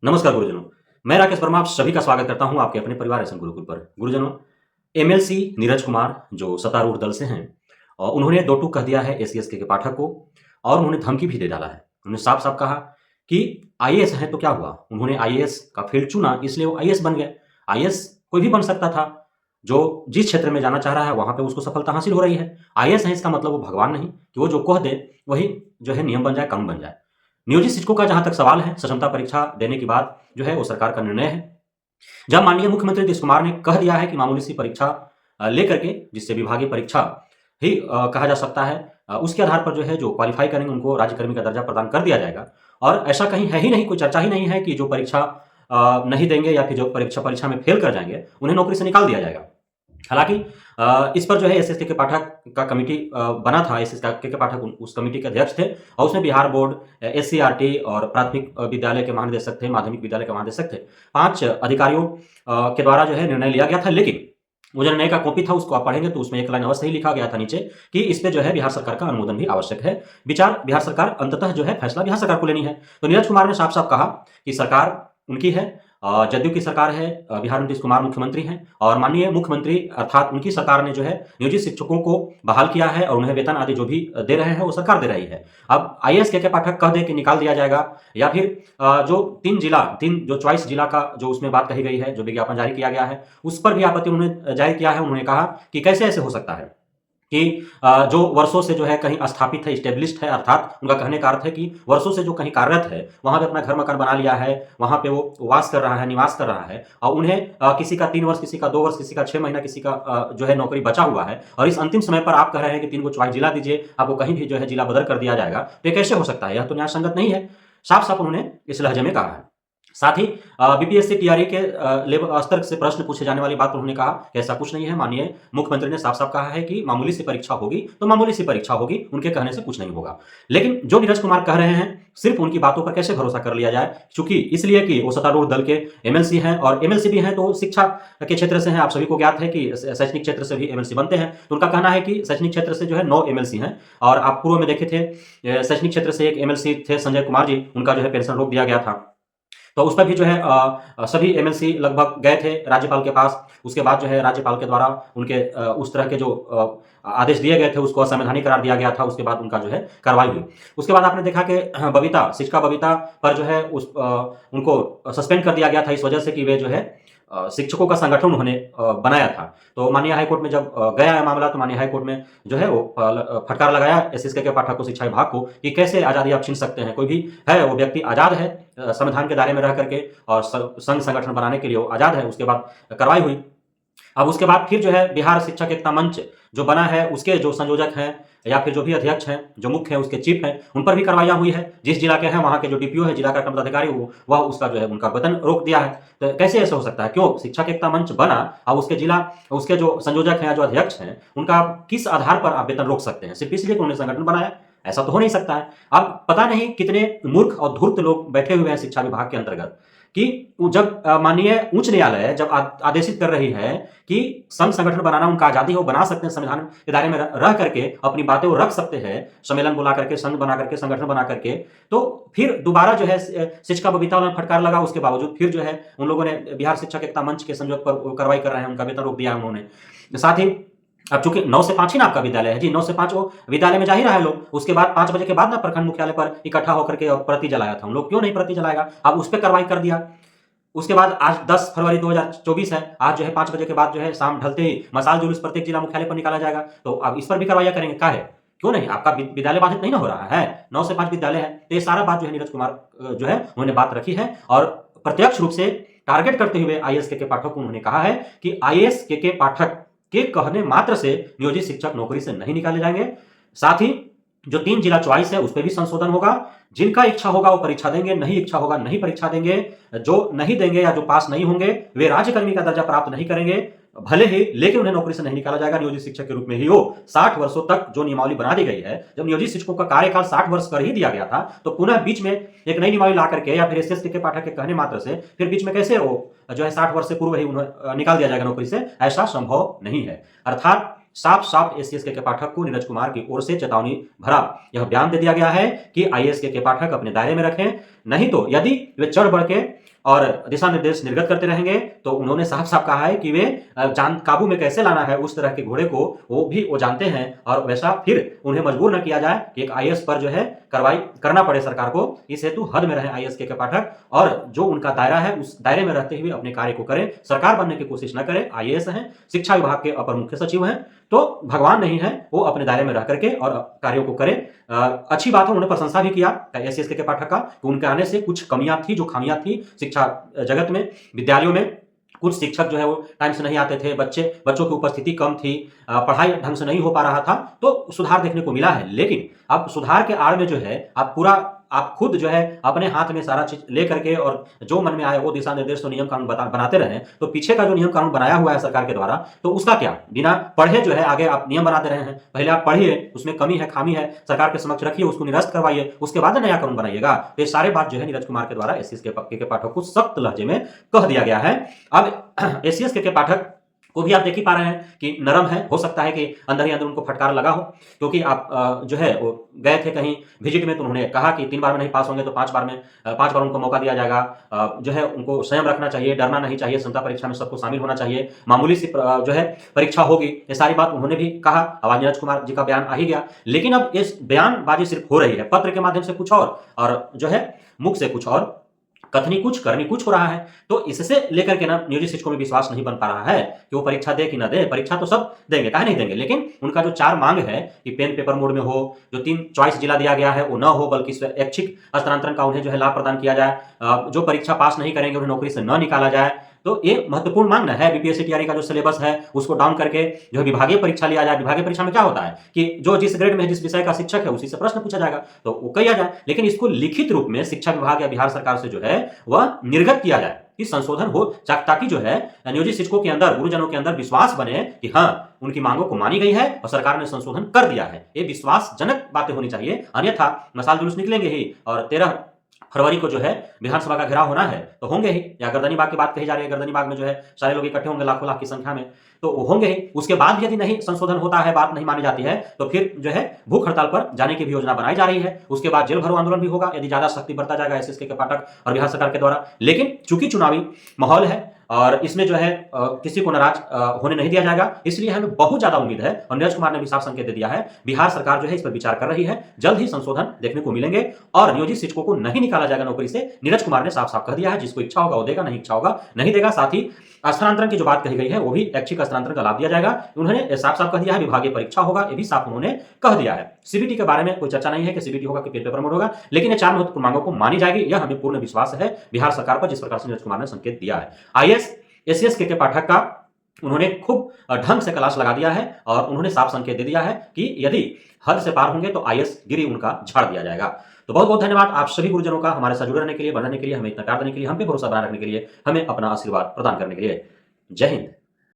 नमस्कार गुरुजनों। मैं राकेश वर्मा आप सभी का स्वागत करता हूं आपके अपने परिवार एसएम गुरुकुल पर। गुरुजनों, एमएलसी नीरज कुमार जो सत्तारूढ़ दल से हैं और उन्होंने दो टूक कह दिया है एससी एसटी के पाठक को और उन्होंने धमकी भी दे डाला है। उन्होंने साफ-साफ कहा कि आईएएस हैं तो क्या हुआ? उन्होंने आईएएस का फील्ड चुना इसलिए वो आईएएस बन गए। आईएएस कोई भी बन सकता था। जो जिस क्षेत्र में जाना चाह रहा है वहाँ पे उसको सफलता हासिल हो रही है। आईएएस हैं इसका मतलब वो भगवान नहीं कि वो जो कह दे वही जो है नियम बन जाए, कानून बन जाए। नियोजित शिक्षकों का जहाँ तक सवाल है, सक्षमता परीक्षा देने के बाद जो है वो सरकार का निर्णय है। जब माननीय मुख्यमंत्री नीतीश कुमार ने कह दिया है कि मामूली सी परीक्षा लेकर के जिससे विभागीय परीक्षा ही कहा जा सकता है, उसके आधार पर जो है जो क्वालीफाई करेंगे उनको राज्यकर्मी का दर्जा प्रदान कर दिया जाएगा। और ऐसा कहीं है ही नहीं, कोई चर्चा ही नहीं है कि जो परीक्षा नहीं देंगे या फिर जो परीक्षा में फेल कर जाएँगे, उन्हें नौकरी से निकाल दिया जाएगा। हालाँकि इस पर जो है एसएसके के पाठक का कमिटी बना था, एसएसके के पाठक उस कमिटी के अध्यक्ष थे और उसमें बिहार बोर्ड, एससीईआरटी और प्राथमिक विद्यालय के महानिदेशक थे, माध्यमिक विद्यालय के महानिदेशक थे। 5 अधिकारियों के द्वारा जो है निर्णय लिया गया था, लेकिन वो जो निर्णय का कॉपी था उसको आप पढ़ेंगे तो उसमें एक लाइन अवश्य ही लिखा गया था नीचे कि इस पे जो है बिहार सरकार का अनुमोदन भी आवश्यक है। विचार बिहार सरकार अंततः जो है फैसला बिहार सरकार को लेनी है। तो नीरज कुमार ने साफ-साफ कहा कि सरकार उनकी है, जदयू की सरकार है, बिहार में नीतीश कुमार मुख्यमंत्री हैं और माननीय मुख्यमंत्री अर्थात उनकी सरकार ने जो है नियोजित शिक्षकों को बहाल किया है और उन्हें वेतन आदि जो भी दे रहे हैं वो सरकार दे रही है। अब आईएएस के पाठक कह दे कि निकाल दिया जाएगा या फिर जो 3 जो चॉइस जिला का जो उसमें बात कही गई है, जो विज्ञापन जारी किया गया है, उस पर भी आपत्ति उन्होंने जाहिर किया है। उन्होंने कहा कि कैसे ऐसे हो सकता है कि जो वर्षों से जो है कहीं स्थापित है, एस्टेब्लिश्ड है, अर्थात उनका कहने का अर्थ है कि वर्षों से जो कहीं कार्यरत है, वहाँ पे अपना घर-मकान बना लिया है, वहाँ पे वो वास कर रहा है, निवास कर रहा है और उन्हें किसी का 3 वर्ष, किसी का 2 वर्ष, किसी का 6 महीना, किसी का जो है नौकरी बचा हुआ है और इस अंतिम समय पर आप कह रहे हैं कि 3 को चॉइस जिला दीजिए, आपको कहीं भी जो है जिला बदल कर दिया जाएगा। तो ये कैसे हो सकता है? यह तो न्याय संगत नहीं है। साफ-साफ उन्होंने इस लहजे में कहा है। साथ ही बीपीएससी टीआरई के लेवल स्तर से प्रश्न पूछे जाने वाली बात पर उन्होंने कहा कि ऐसा कुछ नहीं है। माननीय मुख्यमंत्री ने साफ-साफ कहा है कि मामूली सी परीक्षा होगी, तो मामूली सी परीक्षा होगी, उनके कहने से कुछ नहीं होगा। लेकिन जो नीरज कुमार कह रहे हैं, सिर्फ उनकी बातों पर कैसे भरोसा कर लिया जाए? चूँकि इसलिए कि वो सत्तारूढ़ दल के एमएलसी हैं और एमएलसी भी हैं तो शिक्षा के क्षेत्र से हैं। आप सभी को ज्ञात है कि शैक्षणिक क्षेत्र से भी एमएलसी बनते हैं। तो उनका कहना है कि शैक्षणिक क्षेत्र से जो है 9 एमएलसी हैं और आप पूर्व में देखे थे शैक्षणिक क्षेत्र से एक एमएलसी थे संजय कुमार जी, उनका जो है पेंशन रोक दिया गया था। तो उस पर भी जो है सभी एमएलसी लगभग गए थे राज्यपाल के पास। उसके बाद जो है राज्यपाल के द्वारा उनके उस तरह के जो आदेश दिए गए थे उसको असंवैधानिक करार दिया गया था। उसके बाद उनका जो है कार्रवाई हुई। उसके बाद आपने देखा कि बबीता, शिक्षिका बबीता पर जो है उनको सस्पेंड कर दिया गया था इस वजह से कि वे जो है शिक्षकों का संगठन उन्होंने बनाया था। तो माननीय हाईकोर्ट में जब गया है मामला तो माननीय हाईकोर्ट में जो है वो फटकार लगाया एसएसके के पाठक को, शिक्षा विभाग को कि कैसे आज़ादी आप छीन सकते हैं। कोई भी है वो व्यक्ति आज़ाद है संविधान के दायरे में रह करके और संघ संगठन बनाने के लिए वो आज़ाद है। उसके बाद कार्रवाई हुई। अब उसके बाद फिर जो है बिहार शिक्षक एकता मंच जो बना है उसके जो संयोजक हैं या फिर जो भी अध्यक्ष हैं, जो मुख्य हैं, उसके चीफ हैं, उन पर भी कार्रवाइयाँ हुई है। जिस जिला के हैं वहाँ के जो डीपीओ है, जिला कार्यक्रम पदाधिकारी वह उसका जो है उनका वेतन रोक दिया है। तो कैसे ऐसा हो सकता है? क्यों शिक्षक एकता मंच बना और उसके जो संयोजक हैं, जो अध्यक्ष हैं, उनका किस आधार पर आप वेतन रोक सकते हैं? सिर्फ इसलिए कि उन्होंने संगठन बनाया? ऐसा तो हो नहीं सकता है। अब पता नहीं कितने मूर्ख और धूर्त लोग बैठे हुए हैं शिक्षा विभाग के अंतर्गत कि जब माननीय उच्च न्यायालय जब आदेशित कर रही है कि संघ संगठन बनाना उनका आज़ादी है, वो बना सकते हैं, संविधान के दायरे में रह करके अपनी बातें वो रख सकते हैं, सम्मेलन बुला करके, संघ बना करके, संगठन बना करके, तो फिर दोबारा जो है शिक्षिका बबीता ने फटकार लगा। उसके बावजूद फिर जो है उन लोगों ने बिहार शिक्षक एकता मंच के संयोजक पर कार्रवाई कर रहे हैं, उनका वेतन रोक दिया उन्होंने। साथ ही अब चूंकि 9 से 5 ही ना आपका विद्यालय है जी, 9 से 5 वो विद्यालय में जा ही रहा है लोग। उसके बाद 5 बजे के बाद ना प्रखंड मुख्यालय पर इकट्ठा होकर के प्रति जलाया था। उन लोग क्यों नहीं प्रति जलाएगा? अब उस पर कार्रवाई कर दिया। उसके बाद आज 10 फरवरी 2024 है। आज जो है 5 बजे के बाद जो है शाम ढलते ही मशाल जुलूस प्रत्येक जिला मुख्यालय पर निकाला जाएगा। तो अब इस पर भी कार्रवाई करेंगे, काहे? क्यों नहीं? आपका विद्यालय बाधित नहीं ना हो रहा है। 9 से 5 विद्यालय है। तो ये सारा बात जो है नीरज कुमार जो है उन्होंने बात रखी है और प्रत्यक्ष रूप से टारगेट करते हुए आईएएस के पाठक को उन्होंने कहा है कि आईएएस के पाठक के कहने मात्र से नियोजित शिक्षक नौकरी से नहीं निकाले जाएंगे। साथ ही जो 3 जिला चॉइस है उस पर भी संशोधन होगा। जिनका इच्छा होगा वो परीक्षा देंगे, नहीं इच्छा होगा नहीं परीक्षा देंगे। जो नहीं देंगे या जो पास नहीं होंगे वे राज्यकर्मी का दर्जा प्राप्त नहीं करेंगे भले ही, लेकिन उन्हें नौकरी से नहीं निकाला जाएगा। नियोजित शिक्षक के रूप में ही हो। 60 वर्षों तक जो नियमावली बना दी गई है, जब नियोजित शिक्षकों का कार्यकाल 60 वर्ष कर ही दिया गया था तो पुनः बीच में एक नई नियमावली ला करके या फिर एसएसटी के पाठक के कहने मात्र से फिर बीच में कैसे वो जो है 60 वर्ष से पूर्व ही उन्हें निकाल दिया जाएगा नौकरी से? ऐसा संभव नहीं है। अर्थात साफ-साफ एससी-एसटी के पाठक को नीरज कुमार की ओर से चेतावनी भरा यह बयान दे दिया गया है कि आईएएस के पाठक अपने दायरे में रखें, नहीं तो यदि वे चढ़ बढ़ के और दिशा निर्देश निर्गत करते रहेंगे, तो उन्होंने साफ साफ कहा है कि वे जान काबू में कैसे लाना है उस तरह के घोड़े को वो जानते हैं, और वैसा फिर उन्हें मजबूर न किया जाए कि एक आईएएस पर जो है कार्रवाई करना पड़े सरकार को। इस हेतु हद में रहे आईएएस के पाठक, और जो उनका दायरा है उस दायरे में रहते हुए अपने कार्य को करें, सरकार बनने की कोशिश न करें। आईएएस हैं, शिक्षा विभाग के अपर मुख्य सचिव हैं, तो भगवान नहीं है, वो अपने दायरे में रह करके और कार्यों को करें। अच्छी बात है, उन्होंने प्रशंसा भी किया एससीएस के पाठक का कि उनके आने से कुछ कमियां थी, जो खामियां थी शिक्षा जगत में, विद्यालयों में। कुछ शिक्षक जो है वो टाइम से नहीं आते थे, बच्चों की उपस्थिति कम थी, पढ़ाई ढंग से नहीं हो पा रहा था, तो सुधार देखने को मिला है। लेकिन अब सुधार के आड़ में जो है आप खुद जो है अपने हाथ में सारा चीज ले करके और जो मन में आए वो दिशा निर्देश तो नियम कानून बनाते रहे, तो पीछे का जो नियम कानून बनाया हुआ है सरकार के द्वारा, तो उसका क्या, बिना पढ़े जो है आगे आप नियम बनाते रहे हैं। पहले आप पढ़िए, उसमें कमी है, खामी है, सरकार के समक्ष रखिए, उसको निरस्त करवाइए, उसके बाद नया कानून बनाइएगा। तो ये सारे बात जो है नीरज कुमार के द्वारा एससीएस के पाठक को सख्त लहजे में कह दिया गया है। अब एससीएस के पाठक को भी आप देख ही पा रहे हैं कि नरम है, हो सकता है कि अंदर ही अंदर उनको फटकार लगा हो, क्योंकि आप जो है वो गए थे कहीं विजिट में, तो उन्होंने कहा कि 3 बार में नहीं पास होंगे तो 5 बार उनको मौका दिया जाएगा। जो है उनको संयम रखना चाहिए, डरना नहीं चाहिए, क्षमता परीक्षा में सबको शामिल होना चाहिए, मामूली सी जो है परीक्षा होगी, ये सारी बात उन्होंने भी कहा। अब नीरज कुमार जी का बयान आ ही गया, लेकिन अब इस बयानबाजी सिर्फ हो रही है, पत्र के माध्यम से कुछ और जो है मुख से कुछ और, कथनी कुछ करनी कुछ हो रहा है। तो इससे लेकर के ना नियोजित शिक्षकों में विश्वास नहीं बन पा रहा है कि वो परीक्षा दे कि ना दे। परीक्षा तो सब देंगे, काहे नहीं देंगे, लेकिन उनका जो 4 मांग है कि पेन पेपर मोड में हो, जो 3 चॉइस जिला दिया गया है वो ना हो, बल्कि ऐच्छिक हस्तांतरण का उन्हें जो है लाभ प्रदान किया जाए, जो परीक्षा पास नहीं करेंगे उन्हें नौकरी से न निकाला जाए। तो ये महत्वपूर्ण मांग है। बीपीएससी टीआरई का जो सिलेबस है उसको डाउन करके जो है विभागीय परीक्षा लिया जाए। विभागीय परीक्षा में क्या होता है कि जो जिस ग्रेड में जिस विषय का शिक्षक है उसी से प्रश्न पूछा जाएगा, तो वो किया जाए, लेकिन इसको लिखित रूप में शिक्षा विभाग या बिहार सरकार से जो है वह निर्गत किया जाए, कि संशोधन हो, ताकि जो है नियोजित शिक्षकों के अंदर, गुरुजनों के अंदर विश्वास बने कि हाँ उनकी मांगों को मानी गई है और सरकार ने संशोधन कर दिया है। ये विश्वासजनक बातें होनी चाहिए, अन्यथा मसाल जुलूस निकलेंगे ही, और 13 फरवरी को जो है विधानसभा का घेराव होना है तो होंगे ही, या गर्दनी बाग की बात कही जा रही है, गर्दनी बाग में जो है सारे लोग इकट्ठे होंगे लाखों लाख की संख्या में, तो होंगे ही। उसके बाद भी यदि नहीं संशोधन होता है, बात नहीं मानी जाती है, तो फिर जो है भूख हड़ताल पर जाने की भी योजना बनाई जा रही है। उसके बाद जेल भरो आंदोलन भी होगा यदि ज्यादा सख्ती बरता जाएगा एसएसके के पाठक और बिहार सरकार के द्वारा। लेकिन चूंकि चुनावी माहौल है और इसमें जो है किसी को नाराज होने नहीं दिया जाएगा, इसलिए हमें बहुत ज्यादा उम्मीद है, और नीरज कुमार ने भी साफ संकेत दे दिया है, बिहार सरकार जो है इस पर विचार कर रही है, जल्द ही संशोधन देखने को मिलेंगे और नियोजित शिक्षकों को नहीं निकाला जाएगा नौकरी से। नीरज कुमार ने साफ साफ कह दिया है, जिसको इच्छा होगा वो देगा, नहीं इच्छा होगा नहीं देगा। साथ ही स्थानांतरण की जो बात कही गई है वो भी ऐच्छिक स्थानांतरण का लाभ दिया जाएगा, उन्होंने साफ साफ कह दिया है। विभागीय परीक्षा होगा, ये भी साफ उन्होंने कह दिया है। सीबीटी के बारे में कोई चर्चा नहीं है कि सीबीटी होगा कि पेपर मोड होगा, लेकिन ये 4 महत्वपूर्ण मांगों को मानी जाएगी, यह हमें पूर्ण विश्वास है बिहार सरकार पर, जिस प्रकार से नीरज कुमार ने संकेत दिया है। आईएएस एससीएस के पाठक का उन्होंने खूब ढंग से कलाश लगा दिया है और उन्होंने साफ संकेत दे दिया है कि यदि हद से पार होंगे तो आईएएस गिरी उनका झाड़ दिया जाएगा। तो बहुत बहुत धन्यवाद आप सभी गुरुजनों का, हमारे साथ जुड़े रहने के लिए, बढ़ने के लिए, हमें इतना प्यार देने के लिए, हम पे भरोसा बनाए रखने के लिए, हमें अपना आशीर्वाद प्रदान करने के लिए। जय हिंद।